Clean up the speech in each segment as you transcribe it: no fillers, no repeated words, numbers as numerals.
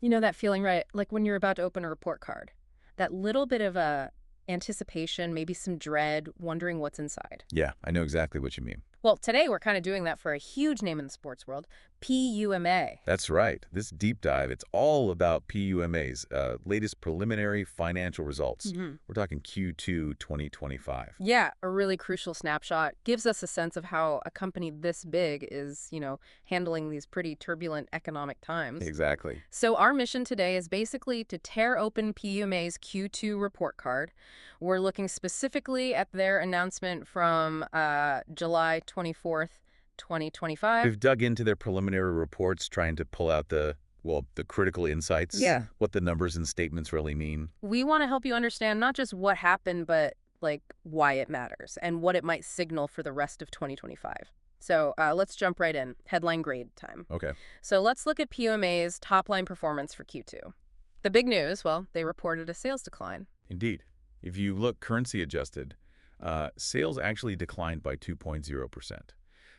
You know that feeling, right? Like when you're about to open a report card. That little bit of anticipation, maybe some dread, wondering what's inside. Yeah, I know exactly what you mean. Well, today we're kind of doing that for a huge name in the sports world, PUMA. That's right. This deep dive, it's all about PUMA's latest preliminary financial results. We're talking Q2 2025. Yeah, a really crucial snapshot. Gives us a sense of how a company this big is, handling these pretty turbulent economic times. Exactly. So our mission today is basically to tear open PUMA's Q2 report card. We're looking specifically at their announcement from July 24th, 2025. We've dug into their preliminary reports trying to pull out the critical insights, Yeah. what the numbers and statements really mean. We want to help you understand not just what happened, but like why it matters and what it might signal for the rest of 2025. So let's jump right in. Headline grade time. Okay. So let's look at PUMA's top line performance for Q2. The big news, well, they reported a sales decline. Indeed. If you look currency adjusted, sales actually declined by 2.0%.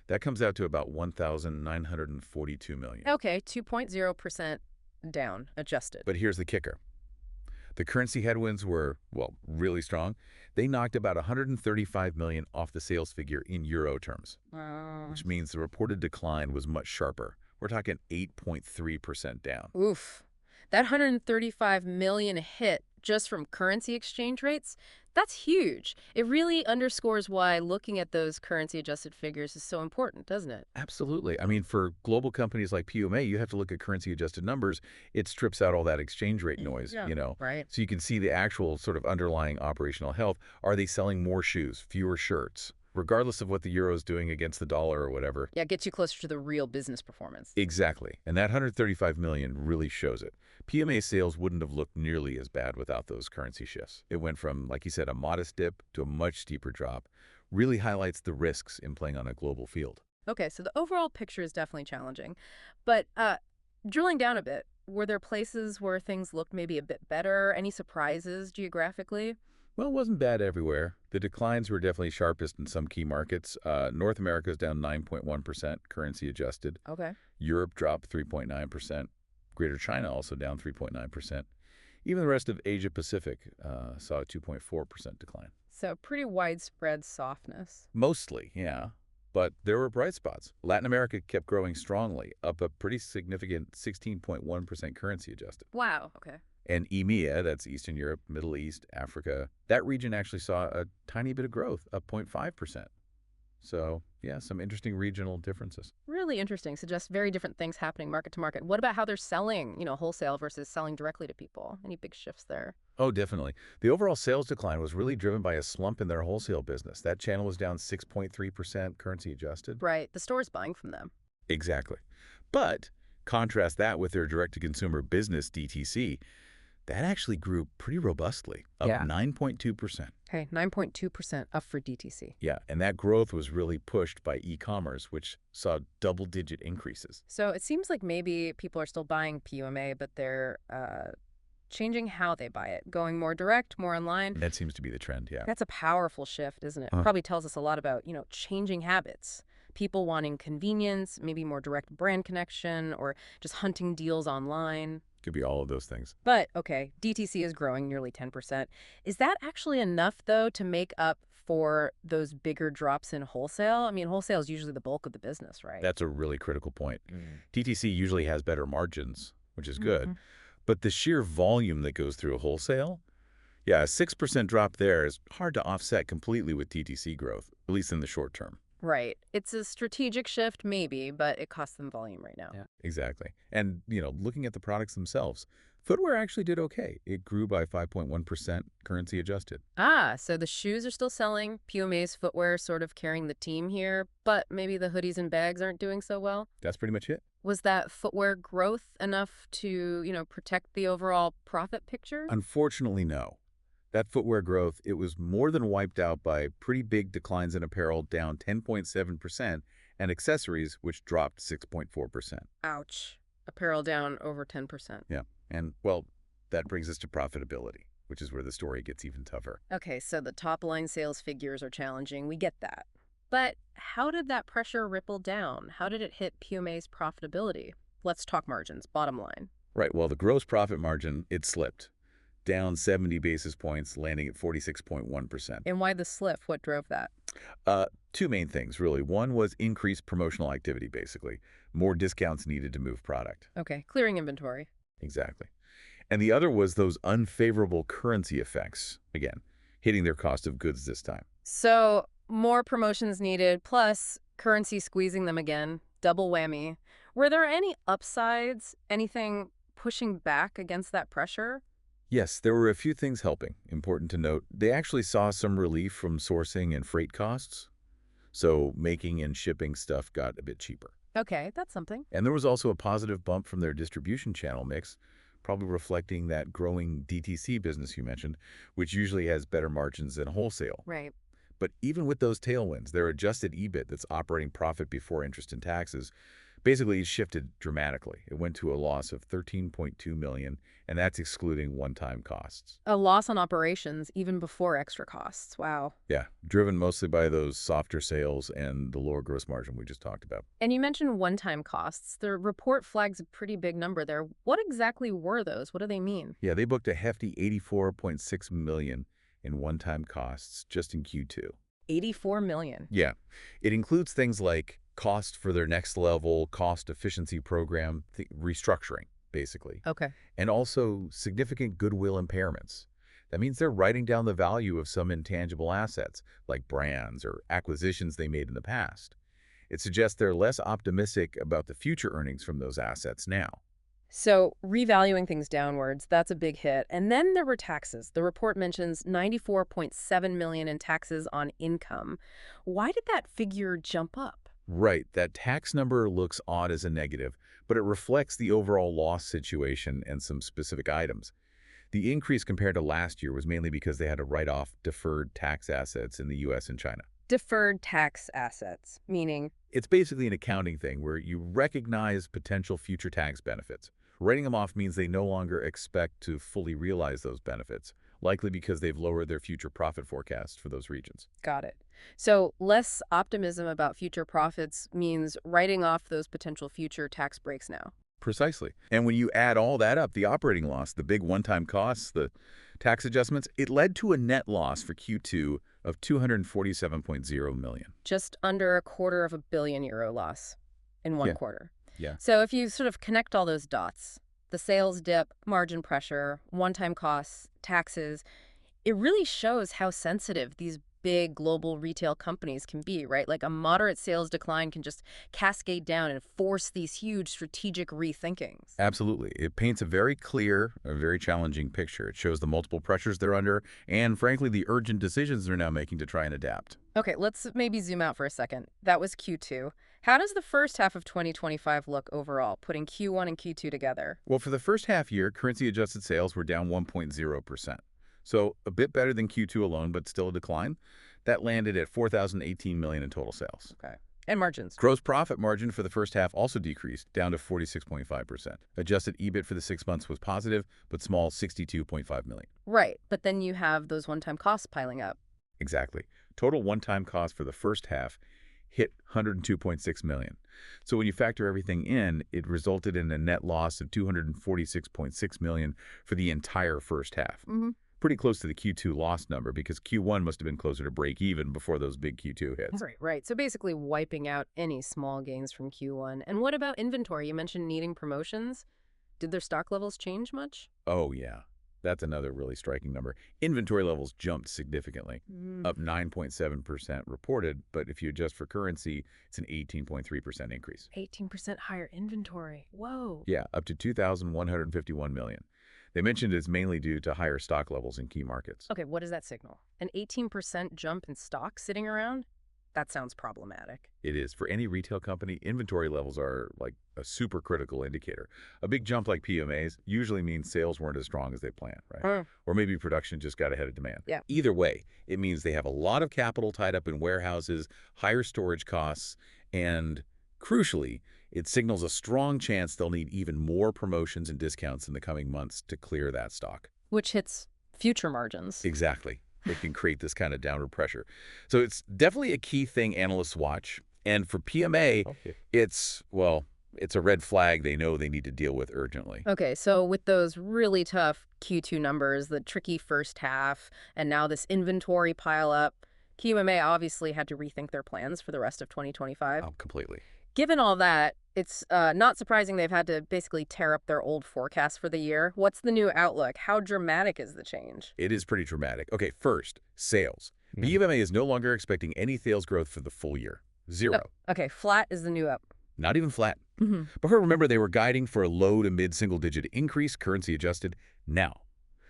That comes out to about 1,942 million. Okay, 2.0% down, adjusted. But here's the kicker. The currency headwinds were, well, really strong. They knocked about 135 million off the sales figure in euro terms, which means the reported decline was much sharper. We're talking 8.3% down. Oof. That 135 million hit just from currency exchange rates, that's huge. It really underscores why looking at those currency adjusted figures is so important, doesn't it? Absolutely. I mean, for global companies like PUMA, you have to look at currency adjusted numbers. It strips out all that exchange rate noise, Yeah. Right. So you can see the actual sort of underlying operational health. Are they selling more shoes, fewer shirts, regardless of what the euro is doing against the dollar or whatever? Yeah, it gets you closer to the real business performance. Exactly. And that 135 million really shows it. PMA sales wouldn't have looked nearly as bad without those currency shifts. It went from, like you said, a modest dip to a much steeper drop. Really highlights the risks in playing on a global field. Okay, so the overall picture is definitely challenging. But drilling down a bit, were there places where things looked maybe a bit better? Any surprises geographically? Well, it wasn't bad everywhere. The declines were definitely sharpest in some key markets. North America is down 9.1%, currency adjusted. Okay. Europe dropped 3.9%. Greater China also down 3.9%. Even the rest of Asia Pacific saw a 2.4% decline. So pretty widespread softness. Mostly, yeah. But there were bright spots. Latin America kept growing strongly, up a pretty significant 16.1% currency adjusted. Wow. Okay. And EMEA, that's Eastern Europe, Middle East, Africa, that region actually saw a tiny bit of growth, up 0.5%. So, yeah, some interesting regional differences. Really interesting. Suggests very different things happening market to market. What about how they're selling, wholesale versus selling directly to people? Any big shifts there? Oh, definitely. The overall sales decline was really driven by a slump in their wholesale business. That channel was down 6.3%, currency adjusted. Right. The store's buying from them. Exactly. But contrast that with their direct-to-consumer business, DTC, that actually grew pretty robustly, up Yeah. 9.2%. Okay, 9.2% up for DTC. Yeah, and that growth was really pushed by e-commerce, which saw double-digit increases. So it seems like maybe people are still buying PUMA, but they're changing how they buy it, going more direct, more online. That seems to be the trend, yeah. That's a powerful shift, isn't it? Huh. Probably tells us a lot about, changing habits. People wanting convenience, maybe more direct brand connection, or just hunting deals online. Could be all of those things. But, okay, DTC is growing nearly 10%. Is that actually enough, though, to make up for those bigger drops in wholesale? I mean, wholesale is usually the bulk of the business, right? That's a really critical point. DTC usually has better margins, which is good. But the sheer volume that goes through wholesale, yeah, a 6% drop there is hard to offset completely with DTC growth, at least in the short term. Right. It's a strategic shift, maybe, but it costs them volume right now. Yeah, exactly. And, looking at the products themselves, footwear actually did okay. It grew by 5.1%, currency adjusted. Ah, so the shoes are still selling. PUMA's footwear sort of carrying the team here, but maybe the hoodies and bags aren't doing so well. That's pretty much it. Was that footwear growth enough to, protect the overall profit picture? Unfortunately, no. That footwear growth, it was more than wiped out by pretty big declines in apparel, down 10.7%, and accessories, which dropped 6.4%. Ouch. Apparel down over 10%. Yeah. And, well, that brings us to profitability, which is where the story gets even tougher. Okay, so the top line sales figures are challenging. We get that. But how did that pressure ripple down? How did it hit PUMA's profitability? Let's talk margins, bottom line. Right, well, the gross profit margin, it slipped, down 70 basis points, landing at 46.1%. And why the slip? What drove that? Uh, Two main things, really. One was increased promotional activity, basically. More discounts needed to move product. Okay, clearing inventory. Exactly. And the other was those unfavorable currency effects, again, hitting their cost of goods this time. So more promotions needed, plus currency squeezing them again. Double whammy. Were there any upsides? Anything pushing back against that pressure? Yes, there were a few things helping. Important to note, they actually saw some relief from sourcing and freight costs, so making and shipping stuff got a bit cheaper. Okay, that's something. And there was also a positive bump from their distribution channel mix, probably reflecting that growing DTC business you mentioned, which usually has better margins than wholesale. Right. But even with those tailwinds, their adjusted EBIT, that's operating profit before interest and taxes, basically shifted dramatically. It went to a loss of $13.2 million, and that's excluding one-time costs. A loss on operations even before extra costs. Wow. Yeah, driven mostly by those softer sales and the lower gross margin we just talked about. And you mentioned one-time costs. The report flags a pretty big number there. What exactly were those? What do they mean? Yeah, they booked a hefty $84.6 million in one-time costs just in Q2. 84 million. Yeah, it includes things like cost for their next level cost efficiency program, restructuring, basically, Okay. and also significant goodwill impairments. That means they're writing down the value of some intangible assets, like brands or acquisitions they made in the past. It suggests they're less optimistic about the future earnings from those assets now. So revaluing things downwards, that's a big hit. And then there were taxes. The report mentions 94.7 million in taxes on income. Why did that figure jump up? Right, that tax number looks odd as a negative, but it reflects the overall loss situation and some specific items. The increase compared to last year was mainly because they had to write off deferred tax assets in the U.S. and China. Deferred tax assets, meaning It's basically an accounting thing where you recognize potential future tax benefits. Writing them off means they no longer expect to fully realize those benefits, likely because they've lowered their future profit forecast for those regions. got it. So less optimism about future profits means writing off those potential future tax breaks now. Precisely. And when you add all that up, the operating loss, the big one-time costs, the tax adjustments, it led to a net loss for Q2 of 247.0 million. Just under €250 million loss in one Yeah. quarter. Yeah. So if you sort of connect all those dots, the sales dip, margin pressure, one-time costs, taxes, it really shows how sensitive these big global retail companies can be, right? Like a moderate sales decline can just cascade down and force these huge strategic rethinkings. Absolutely. It paints a very clear, a very challenging picture. It shows the multiple pressures they're under and, frankly, the urgent decisions they're now making to try and adapt. Okay, let's maybe zoom out for a second. That was Q2. How does the first half of 2025 look overall, putting Q1 and Q2 together? Well, for the first half year, currency-adjusted sales were down 1.0%. So a bit better than Q2 alone, but still a decline. That landed at $4,018 million in total sales. Okay. And margins? Gross profit margin for the first half also decreased, down to 46.5%. Adjusted EBIT for the 6 months was positive, but small, $62.5 million. Right, but then you have those one-time costs piling up. Exactly. Total one-time cost for the first half hit $102.6 million. So when you factor everything in, it resulted in a net loss of $246.6 million for the entire first half. Mm-hmm. Pretty close to the Q2 loss number because Q1 must have been closer to break even before those big Q2 hits. Right. So basically wiping out any small gains from Q1. And what about inventory? You mentioned needing promotions. Did their stock levels change much? Oh, yeah. That's another really striking number. Inventory levels jumped significantly, up 9.7% reported, but if you adjust for currency, it's an 18.3% increase. 18% higher inventory. Whoa. Yeah, up to 2,151 million. They mentioned it's mainly due to higher stock levels in key markets. Okay, what does that signal? An 18% jump in stock sitting around? That sounds problematic. It is. For any retail company, inventory levels are like a super critical indicator. A big jump like PMA's usually means sales weren't as strong as they planned, right? Or maybe production just got ahead of demand. Yeah. Either way, it means they have a lot of capital tied up in warehouses, higher storage costs, and crucially, it signals a strong chance they'll need even more promotions and discounts in the coming months to clear that stock. Which hits future margins. Exactly. It can create this kind of downward pressure. So it's definitely a key thing analysts watch. And for PMA, it's, well, It's a red flag they know they need to deal with urgently. Okay, so with those really tough Q2 numbers, the tricky first half, and now this inventory pile up, QMA obviously had to rethink their plans for the rest of 2025. Oh, completely. Given all that, it's not surprising they've had to basically tear up their old forecast for the year. What's the new outlook? How dramatic is the change? It is pretty dramatic. Okay, first, sales. BUMA is no longer expecting any sales growth for the full year. Oh, Zero. okay, flat is the new up. Not even flat. Hmm. But remember, they were guiding for a low to mid-single-digit increase, currency-adjusted. Now,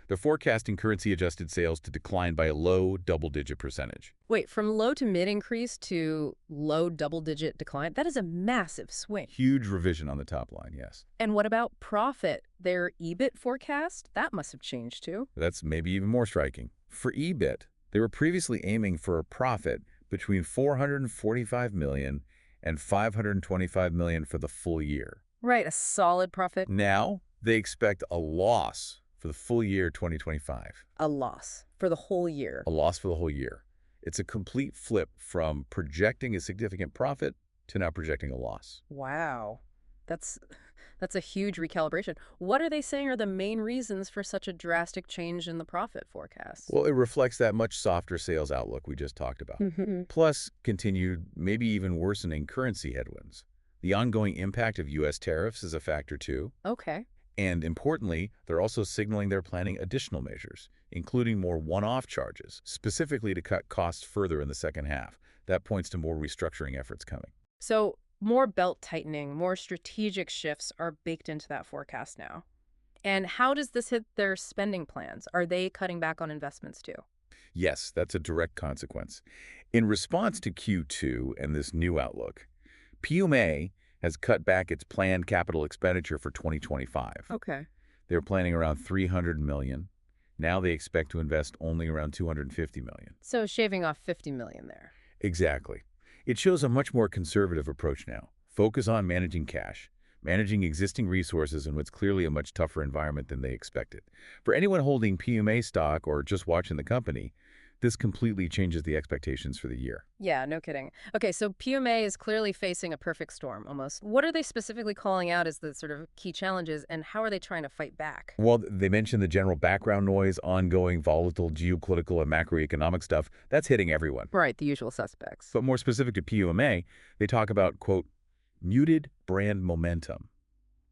they're forecasting currency-adjusted sales to decline by a low double-digit percentage. Wait, from low to mid increase to low double-digit decline? That is a massive swing. Huge revision on the top line, yes. And what about profit? Their EBIT forecast? That must have changed too. That's maybe even more striking. For EBIT, they were previously aiming for a profit between $445 million and $525 million for the full year. Right, a solid profit. Now, they expect a loss for the full year 2025. A loss for the whole year. A loss for the whole year. It's a complete flip from projecting a significant profit to now projecting a loss. Wow. That's a huge recalibration. What are they saying are the main reasons for such a drastic change in the profit forecast? Well, it reflects that much softer sales outlook we just talked about. Plus, continued, maybe even worsening currency headwinds. The ongoing impact of U.S. tariffs is a factor too. Okay. And importantly, they're also signaling they're planning additional measures, including more one-off charges, specifically to cut costs further in the second half. That points to more restructuring efforts coming. So more belt tightening, more strategic shifts are baked into that forecast now. And how does this hit their spending plans? Are they cutting back on investments too? Yes, that's a direct consequence. In response to Q2 and this new outlook, Puma has cut back its planned capital expenditure for 2025. Okay. They were planning around $300 million. Now they expect to invest only around $250 million. So shaving off $50 million there. Exactly. It shows a much more conservative approach now. Focus on managing cash, managing existing resources in what's clearly a much tougher environment than they expected. For anyone holding Puma stock or just watching the company, this completely changes the expectations for the year. Yeah, no kidding. Okay, so PMA is clearly facing a perfect storm almost. What are they specifically calling out as the sort of key challenges, and how are they trying to fight back? Well, they mentioned the general background noise, ongoing volatile geopolitical and macroeconomic stuff. That's hitting everyone. Right, the usual suspects. But more specific to PUMA, they talk about, quote, muted brand momentum.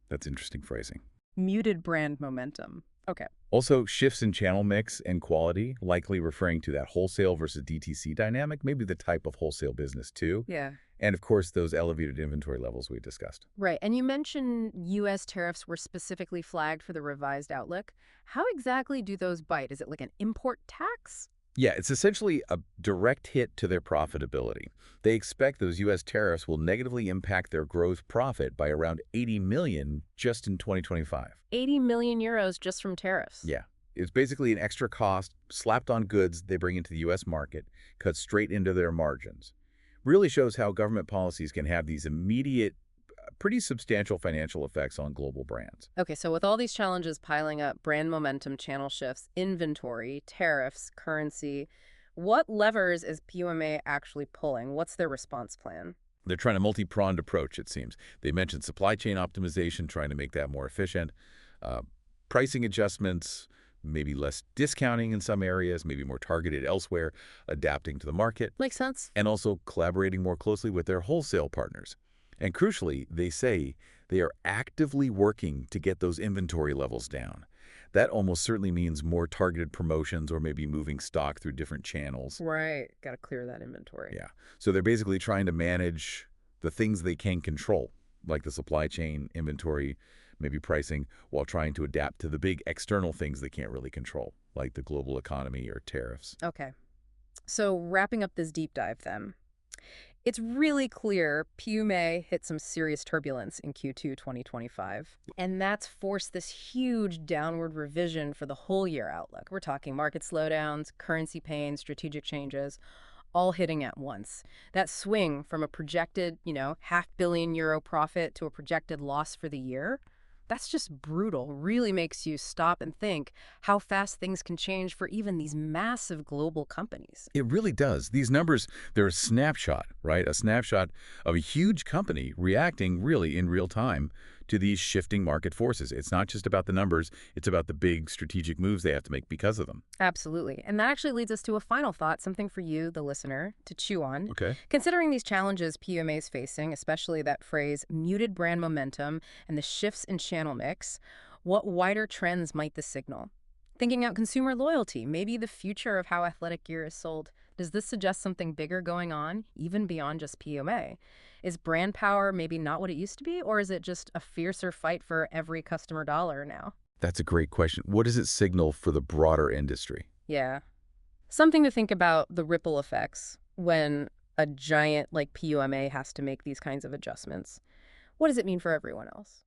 That's interesting phrasing. Muted brand momentum. Okay. Also, shifts in channel mix and quality, likely referring to that wholesale versus DTC dynamic, maybe the type of wholesale business too. Yeah. And of course, those elevated inventory levels we discussed. Right. And you mentioned U.S. tariffs were specifically flagged for the revised outlook. How exactly do those bite? Is it like an import tax? Yeah, it's essentially a direct hit to their profitability. They expect those U.S. tariffs will negatively impact their gross profit by around $80 million just in 2025. 80 million euros just from tariffs. Yeah, it's basically an extra cost slapped on goods they bring into the U.S. market, cut straight into their margins. Really shows how government policies can have these immediate, pretty substantial financial effects on global brands. Okay, so with all these challenges piling up, brand momentum, channel shifts, inventory, tariffs, currency, what levers is PUMA actually pulling? What's their response plan? They're trying a multi-pronged approach, it seems. They mentioned supply chain optimization, trying to make that more efficient, pricing adjustments, maybe less discounting in some areas, maybe more targeted elsewhere, adapting to the market. Makes sense. And also collaborating more closely with their wholesale partners. And crucially, they say they are actively working to get those inventory levels down. That almost certainly means more targeted promotions or maybe moving stock through different channels. Right. Got to clear that inventory. Yeah. So they're basically trying to manage the things they can control, like the supply chain, inventory, maybe pricing, while trying to adapt to the big external things they can't really control, like the global economy or tariffs. Okay. So wrapping up this deep dive then. It's really clear PUMA hit some serious turbulence in Q2 2025, and that's forced this huge downward revision for the whole year outlook. We're talking market slowdowns, currency pain, strategic changes, all hitting at once. That swing from a projected, €500 million profit to a projected loss for the year, That's just brutal. Really makes you stop and think how fast things can change for even these massive global companies. It really does. These numbers, they're a snapshot, right? A snapshot of a huge company reacting really in real time to these shifting market forces. It's not just about the numbers, it's about the big strategic moves they have to make because of them. Absolutely. And that actually leads us to a final thought, something for you, the listener, to chew on. Okay. Considering these challenges PUMA is facing, especially that phrase muted brand momentum and the shifts in channel mix, what wider trends might this signal? Thinking out consumer loyalty, maybe the future of how athletic gear is sold. Does this suggest something bigger going on, even beyond just PUMA? Is brand power maybe not what it used to be, or is it just a fiercer fight for every customer dollar now? That's a great question. What does it signal for the broader industry? Yeah. Something to think about the ripple effects when a giant like PUMA has to make these kinds of adjustments. What does it mean for everyone else?